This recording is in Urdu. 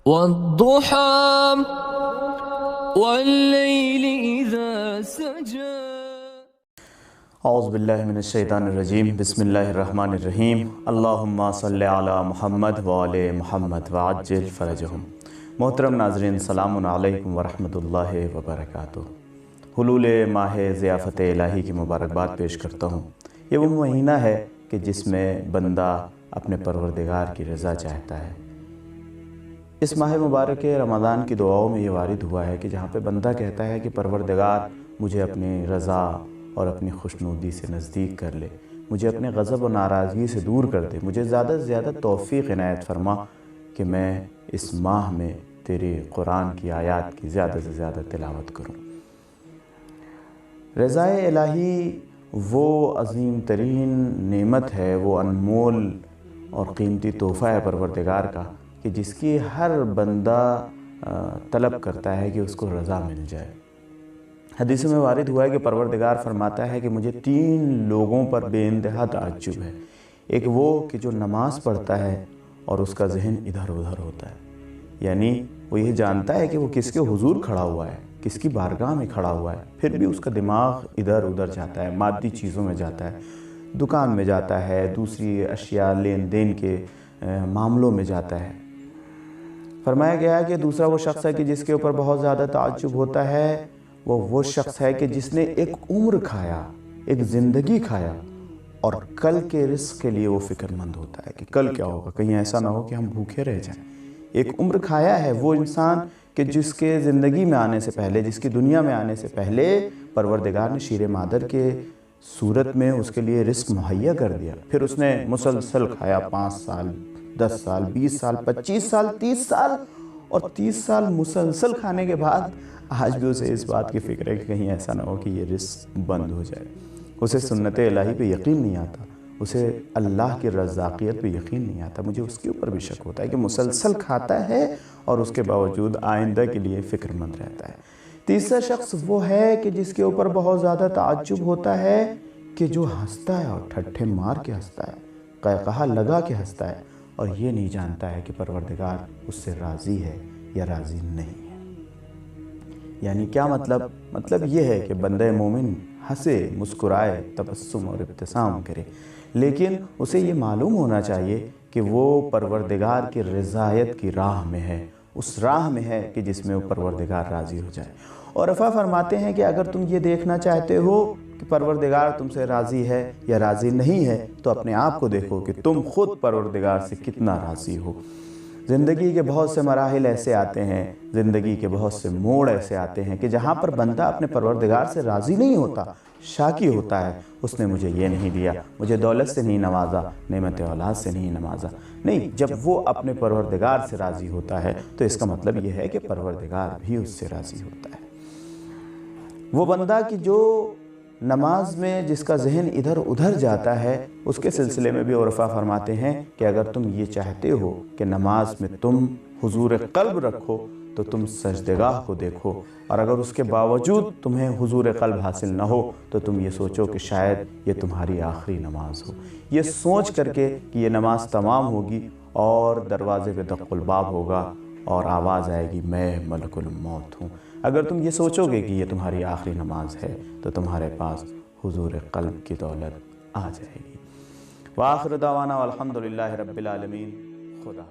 والضحى والليل إذا سجى. اعوذ باللہ من الشیطان الرجیم. بسم اللہ الرحمن الرحیم. اللہم صلی علی محمد وآل محمد وعجل فرجہم. محترم ناظرین، السلام علیکم ورحمۃ اللہ وبرکاتہ. حلول ماہ ضیافت الہی کی مبارکباد پیش کرتا ہوں. یہ وہ مہینہ ہے کہ جس میں بندہ اپنے پروردگار کی رضا چاہتا ہے. اس ماہ مبارک رمضان کی دعاؤں میں یہ وارد ہوا ہے کہ جہاں پہ بندہ کہتا ہے کہ پروردگار مجھے اپنی رضا اور اپنی خوشنودی سے نزدیک کر لے، مجھے اپنے غضب و ناراضگی سے دور کر دے، مجھے زیادہ سے زیادہ توفیق عنایت فرما کہ میں اس ماہ میں تیرے قرآن کی آیات کی زیادہ سے زیادہ تلاوت کروں. رضا الہی وہ عظیم ترین نعمت ہے، وہ انمول اور قیمتی تحفہ ہے پروردگار کا کہ جس کی ہر بندہ طلب کرتا ہے کہ اس کو رضا مل جائے. حدیث میں وارد ہوا ہے کہ پروردگار فرماتا ہے کہ مجھے 3 لوگوں پر بے انتہا تعجب ہے. ایک وہ کہ جو نماز پڑھتا ہے اور اس کا ذہن ادھر ادھر ہوتا ہے، یعنی وہ یہ جانتا ہے کہ وہ کس کے حضور کھڑا ہوا ہے، کس کی بارگاہ میں کھڑا ہوا ہے، پھر بھی اس کا دماغ ادھر ادھر جاتا ہے، مادی چیزوں میں جاتا ہے، دکان میں جاتا ہے، دوسری اشیاء لین دین کے معاملوں میں جاتا ہے. فرمایا گیا ہے کہ دوسرا وہ شخص ہے کہ جس کے اوپر بہت زیادہ تعجب ہوتا ہے، وہ شخص ہے کہ جس نے ایک عمر کھایا، ایک زندگی کھایا، اور کل کے رزق کے لیے وہ فکر مند ہوتا ہے کہ کل کیا ہوگا، کہیں ایسا نہ ہو کہ ہم بھوکے رہ جائیں. ایک عمر کھایا ہے وہ انسان کہ جس کے زندگی میں آنے سے پہلے، جس کی دنیا میں آنے سے پہلے پروردگار نے شیر مادر کے صورت میں اس کے لیے رزق مہیا کر دیا. پھر اس نے مسلسل کھایا 5 سال، 10 سال، 20 سال، 25 سال، 30 سال، اور 30 سال مسلسل کھانے کے بعد آج بھی اسے اس بات کی فکر ہے کہ کہیں ایسا نہ ہو کہ یہ رزق بند ہو جائے. اسے سنت الہی پہ یقین نہیں آتا، اسے اللہ کی رزاقیت پہ یقین نہیں آتا. مجھے اس کے اوپر بھی شک ہوتا ہے کہ مسلسل کھاتا ہے اور اس کے باوجود آئندہ کے لیے فکر مند رہتا ہے. تیسرا شخص وہ ہے کہ جس کے اوپر بہت زیادہ تعجب ہوتا ہے کہ جو ہنستا ہے اور ٹھٹھے مار کے ہنستا ہے، قہقہا لگا کے ہنستا ہے، اور یہ نہیں جانتا ہے کہ پروردگار اس سے راضی ہے یا راضی نہیں ہے. یعنی کیا مطلب یہ ہے کہ بندہ مومن ہنسے، مسکرائے، تبسم اور ابتسام کرے، لیکن اسے یہ معلوم ہونا چاہیے کہ وہ پروردگار کی رضایت کی راہ میں ہے، اس راہ میں ہے کہ جس میں وہ پروردگار راضی ہو جائے. اور رفع فرماتے ہیں کہ اگر تم یہ دیکھنا چاہتے ہو کہ پروردگار تم سے راضی ہے یا راضی نہیں ہے تو اپنے آپ کو دیکھو کہ تم خود پروردگار سے کتنا راضی ہو. زندگی کے بہت سے مراحل ایسے آتے ہیں، زندگی کے بہت سے موڑ ایسے آتے ہیں کہ جہاں پر بندہ اپنے پروردگار سے راضی نہیں ہوتا، شاکی ہوتا ہے. اس نے مجھے یہ نہیں دیا، مجھے دولت سے نہیں نوازا، نعمت اولاد سے نہیں نوازا. نہیں، جب وہ اپنے پروردگار سے راضی ہوتا ہے تو اس کا مطلب یہ ہے کہ پروردگار بھی اس سے راضی ہوتا ہے. وہ بندہ کی جو نماز میں جس کا ذہن ادھر ادھر جاتا ہے، اس کے سلسلے میں بھی عرفا فرماتے ہیں کہ اگر تم یہ چاہتے ہو کہ نماز میں تم حضور قلب رکھو تو تم سجدگاہ کو دیکھو، اور اگر اس کے باوجود تمہیں حضور قلب حاصل نہ ہو تو تم یہ سوچو کہ شاید یہ تمہاری آخری نماز ہو. یہ سوچ کر کے کہ یہ نماز تمام ہوگی اور دروازے پہ دق الباب ہوگا اور آواز آئے گی میں ملک الموت ہوں، اگر تم یہ سوچو گے کہ یہ تمہاری آخری نماز ہے تو تمہارے پاس حضور قلب کی دولت آ جائے گی. وآخر دعوانا والحمدللہ رب العالمین. خدا